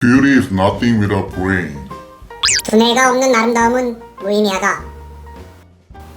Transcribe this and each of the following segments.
Beauty is nothing without brain. 두뇌가 없는 아름다움은 무의미하다.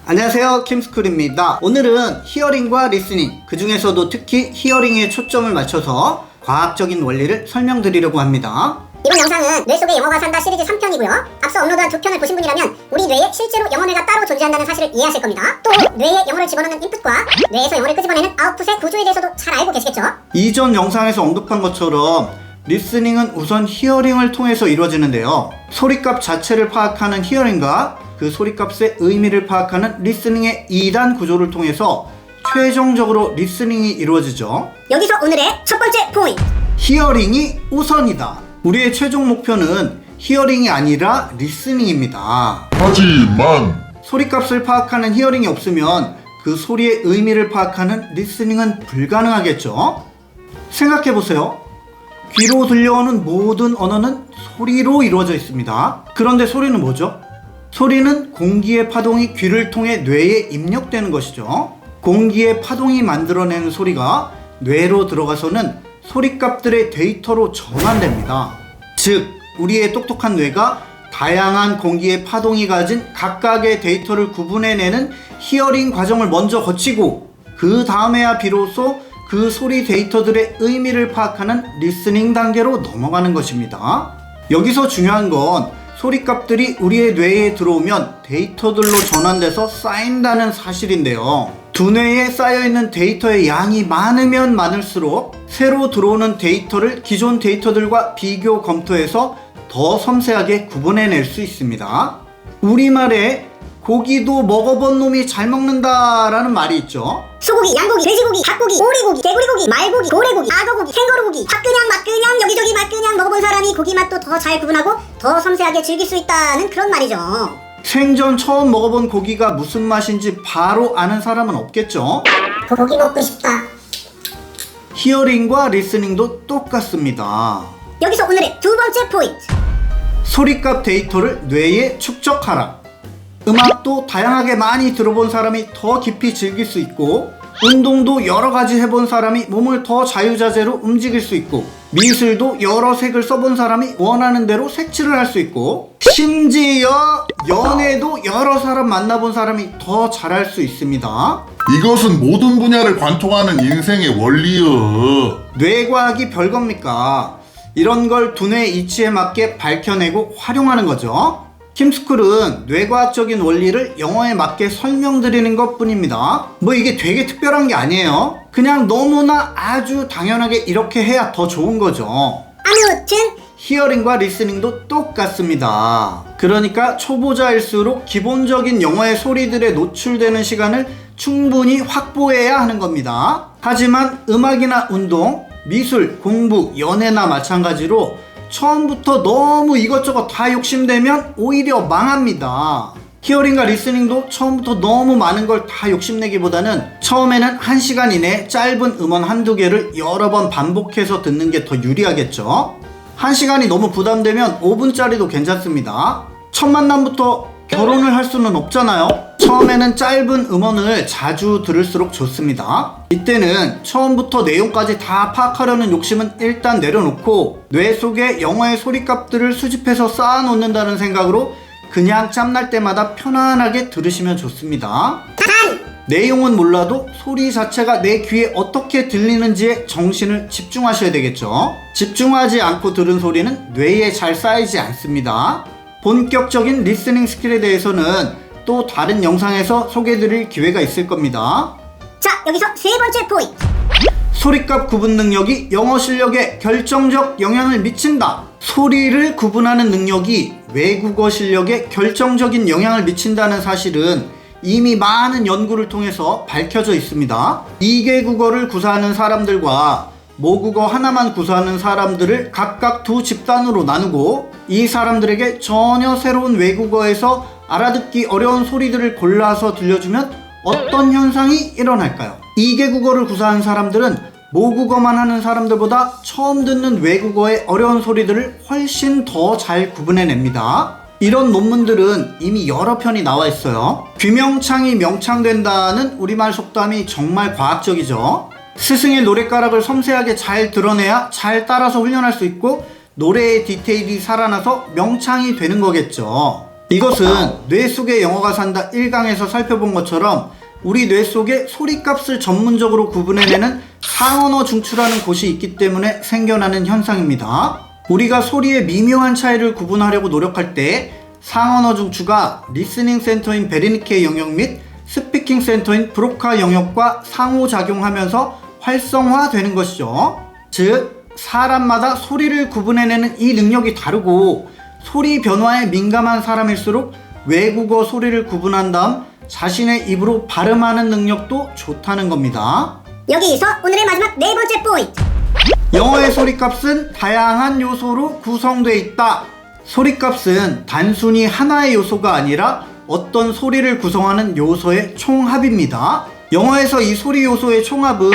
안녕하세요, 킴스쿨입니다. 오늘은 히어링과 리스닝, 그 중에서도 특히 히어링에 초점을 맞춰서 과학적인 원리를 설명드리려고 합니다. 이번 영상은 뇌 속에 영어가 산다 시리즈 3편이고요. 앞서 업로드한 2편을 보신 분이라면 우리 뇌에 실제로 영어뇌가 따로 존재한다는 사실을 이해하실 겁니다. 또 뇌에 영어를 집어넣는 인풋과 뇌에서 영어를 끄집어내는 아웃풋의 구조에 대해서도 잘 알고 계시겠죠? 이전 영상에서 언급한 것처럼 리스닝은 우선 히어링을 통해서 이루어지는데요. 소리값 자체를 파악하는 히어링과 그 소리값의 의미를 파악하는 리스닝의 2단 구조를 통해서 최종적으로 리스닝이 이루어지죠. 여기서 오늘의 첫 번째 포인트. 히어링이 우선이다. 우리의 최종 목표는 히어링이 아니라 리스닝입니다. 하지만 소리값을 파악하는 히어링이 없으면 그 소리의 의미를 파악하는 리스닝은 불가능하겠죠. 생각해보세요. 귀로 들려오는 모든 언어는 소리로 이루어져 있습니다. 그런데 소리는 뭐죠? 소리는 공기의 파동이 귀를 통해 뇌에 입력되는 것이죠. 공기의 파동이 만들어내는 소리가 뇌로 들어가서는 소리값들의 데이터로 전환됩니다. 즉, 우리의 똑똑한 뇌가 다양한 공기의 파동이 가진 각각의 데이터를 구분해내는 히어링 과정을 먼저 거치고 그 다음에야 비로소 그 소리 데이터들의 의미를 파악하는 리스닝 단계로 넘어가는 것입니다. 여기서 중요한 건 소리값들이 우리의 뇌에 들어오면 데이터들로 전환돼서 쌓인다는 사실인데요. 두뇌에 쌓여있는 데이터의 양이 많으면 많을수록 새로 들어오는 데이터를 기존 데이터들과 비교 검토해서 더 섬세하게 구분해낼 수 있습니다. 우리말에 고기도 먹어본 놈이 잘 먹는다 라는 말이 있죠. 소고기, 양고기, 돼지고기, 닭고기, 오리고기, 개구리고기, 말고기, 고래고기, 악어고기, 생거루고기, 팥그냥, 맛그냥, 여기저기 맛그냥 먹어본 사람이 고기 맛도 더 잘 구분하고 더 섬세하게 즐길 수 있다는 그런 말이죠. 생전 처음 먹어본 고기가 무슨 맛인지 바로 아는 사람은 없겠죠. 고기 먹고 싶다. 히어링과 리스닝도 똑같습니다. 여기서 오늘의 두 번째 포인트. 소리값 데이터를 뇌에 축적하라. 음악도 다양하게 많이 들어본 사람이 더 깊이 즐길 수 있고, 운동도 여러 가지 해본 사람이 몸을 더 자유자재로 움직일 수 있고, 미술도 여러 색을 써본 사람이 원하는 대로 색칠을 할 수 있고, 심지어 연애도 여러 사람 만나본 사람이 더 잘할 수 있습니다. 이것은 모든 분야를 관통하는 인생의 원리여. 뇌과학이 별겁니까? 이런 걸 두뇌 이치에 맞게 밝혀내고 활용하는 거죠. 킴스쿨은 뇌과학적인 원리를 영어에 맞게 설명드리는 것 뿐입니다. 뭐 이게 되게 특별한 게 아니에요. 그냥 너무나 아주 당연하게 이렇게 해야 더 좋은 거죠. 아무튼 히어링과 리스닝도 똑같습니다. 그러니까 초보자일수록 기본적인 영어의 소리들에 노출되는 시간을 충분히 확보해야 하는 겁니다. 하지만 음악이나 운동, 미술, 공부, 연애나 마찬가지로 처음부터 너무 이것저것 다 욕심내면 오히려 망합니다. 히어링과 리스닝도 처음부터 너무 많은 걸 다 욕심내기보다는 처음에는 1시간 이내에 짧은 음원 한두 개를 여러 번 반복해서 듣는 게 더 유리하겠죠. 1시간이 너무 부담되면 5분짜리도 괜찮습니다. 첫 만남부터 결혼을 할 수는 없잖아요. 처음에는 짧은 음원을 자주 들을수록 좋습니다. 이때는 처음부터 내용까지 다 파악하려는 욕심은 일단 내려놓고 뇌 속에 영어의 소리값들을 수집해서 쌓아놓는다는 생각으로 그냥 짬날 때마다 편안하게 들으시면 좋습니다. 내용은 몰라도 소리 자체가 내 귀에 어떻게 들리는지에 정신을 집중하셔야 되겠죠. 집중하지 않고 들은 소리는 뇌에 잘 쌓이지 않습니다. 본격적인 리스닝 스킬에 대해서는 또 다른 영상에서 소개해드릴 기회가 있을 겁니다. 자, 여기서 세 번째 포인트. 소리값 구분 능력이 영어 실력에 결정적 영향을 미친다. 소리를 구분하는 능력이 외국어 실력에 결정적인 영향을 미친다는 사실은 이미 많은 연구를 통해서 밝혀져 있습니다. 2개 국어를 구사하는 사람들과 모국어 하나만 구사하는 사람들을 각각 두 집단으로 나누고 이 사람들에게 전혀 새로운 외국어에서 알아듣기 어려운 소리들을 골라서 들려주면 어떤 현상이 일어날까요? 2개 국어를 구사하는 사람들은 모국어만 하는 사람들보다 처음 듣는 외국어의 어려운 소리들을 훨씬 더 잘 구분해냅니다. 이런 논문들은 이미 여러 편이 나와 있어요. 귀명창이 명창된다는 우리말 속담이 정말 과학적이죠. 스승의 노랫가락을 섬세하게 잘 드러내야 잘 따라서 훈련할 수 있고 노래의 디테일이 살아나서 명창이 되는 거겠죠. 이것은 뇌 속의 영어가 산다 1강에서 살펴본 것처럼 우리 뇌 속에 소리값을 전문적으로 구분해내는 상언어 중추라는 곳이 있기 때문에 생겨나는 현상입니다. 우리가 소리의 미묘한 차이를 구분하려고 노력할 때 상언어 중추가 리스닝 센터인 베르니케 영역 및 스피킹 센터인 브로카 영역과 상호작용하면서 활성화되는 것이죠. 즉, 사람마다 소리를 구분해내는 이 능력이 다르고 소리 변화에 민감한 사람일수록 외국어 소리를 구분한 다음 자신의 입으로 발음하는 능력도 좋다는 겁니다. 여기서 오늘의 마지막 네 번째 포인트. 영어의 소리값은 다양한 요소로 구성되어 있다. 소리값은 단순히 하나의 요소가 아니라 어떤 소리를 구성하는 요소의 총합입니다. 영어에서 이 소리 요소의 총합은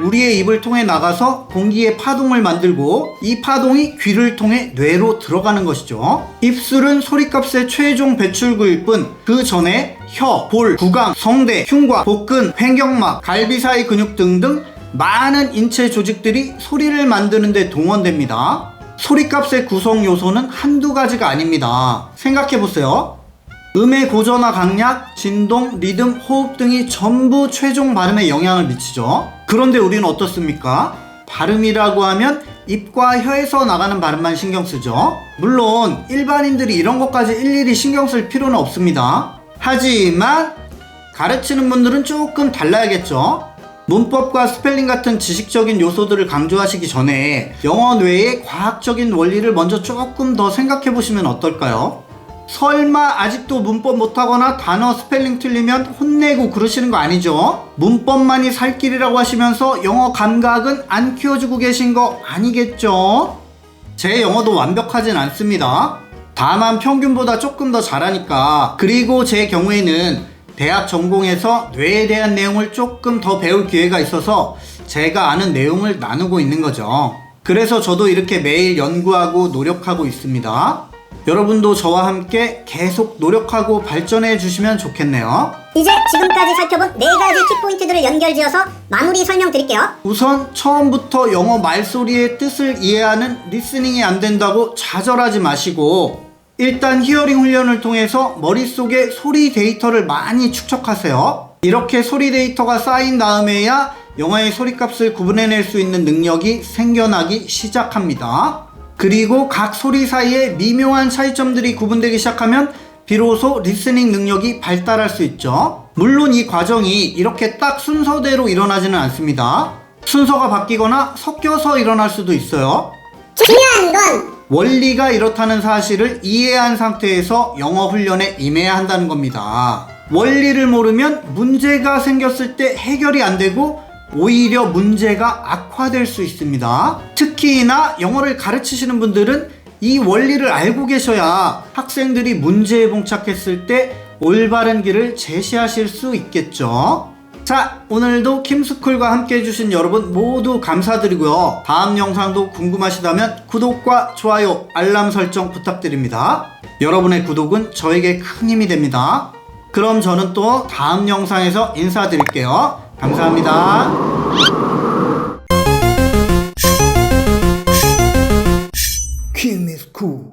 우리의 입을 통해 나가서 공기의 파동을 만들고 이 파동이 귀를 통해 뇌로 들어가는 것이죠. 입술은 소리값의 최종 배출구일 뿐 그 전에 혀, 볼, 구강, 성대, 흉곽, 복근, 횡격막, 갈비 사이 근육 등등 많은 인체 조직들이 소리를 만드는 데 동원됩니다. 소리값의 구성 요소는 한두 가지가 아닙니다. 생각해보세요. 음의 고저나 강약, 진동, 리듬, 호흡 등이 전부 최종 발음에 영향을 미치죠. 그런데 우리는 어떻습니까? 발음이라고 하면 입과 혀에서 나가는 발음만 신경 쓰죠. 물론 일반인들이 이런 것까지 일일이 신경 쓸 필요는 없습니다. 하지만 가르치는 분들은 조금 달라야겠죠. 문법과 스펠링 같은 지식적인 요소들을 강조하시기 전에 영어 뇌의 과학적인 원리를 먼저 조금 더 생각해 보시면 어떨까요? 설마 아직도 문법 못하거나 단어 스펠링 틀리면 혼내고 그러시는 거 아니죠? 문법만이 살 길이라고 하시면서 영어 감각은 안 키워주고 계신 거 아니겠죠? 제 영어도 완벽하진 않습니다. 다만 평균보다 조금 더 잘하니까. 그리고 제 경우에는 대학 전공에서 뇌에 대한 내용을 조금 더 배울 기회가 있어서 제가 아는 내용을 나누고 있는 거죠. 그래서 저도 이렇게 매일 연구하고 노력하고 있습니다. 여러분도 저와 함께 계속 노력하고 발전해 주시면 좋겠네요. 이제 지금까지 살펴본 네 가지 키포인트들을 연결지어서 마무리 설명드릴게요. 우선 처음부터 영어 말소리의 뜻을 이해하는 리스닝이 안 된다고 좌절하지 마시고 일단 히어링 훈련을 통해서 머릿속에 소리 데이터를 많이 축적하세요. 이렇게 소리 데이터가 쌓인 다음에야 영어의 소리값을 구분해낼 수 있는 능력이 생겨나기 시작합니다. 그리고 각 소리 사이에 미묘한 차이점들이 구분되기 시작하면 비로소 리스닝 능력이 발달할 수 있죠. 물론 이 과정이 이렇게 딱 순서대로 일어나지는 않습니다. 순서가 바뀌거나 섞여서 일어날 수도 있어요. 중요한 건 원리가 이렇다는 사실을 이해한 상태에서 영어 훈련에 임해야 한다는 겁니다. 원리를 모르면 문제가 생겼을 때 해결이 안 되고 오히려 문제가 악화될 수 있습니다. 특히나 영어를 가르치시는 분들은 이 원리를 알고 계셔야 학생들이 문제에 봉착했을 때 올바른 길을 제시하실 수 있겠죠. 자, 오늘도 킴스쿨과 함께 해주신 여러분 모두 감사드리고요. 다음 영상도 궁금하시다면 구독과 좋아요, 알람 설정 부탁드립니다. 여러분의 구독은 저에게 큰 힘이 됩니다. 그럼 저는 또 다음 영상에서 인사드릴게요. 감사합니다. 킴스쿨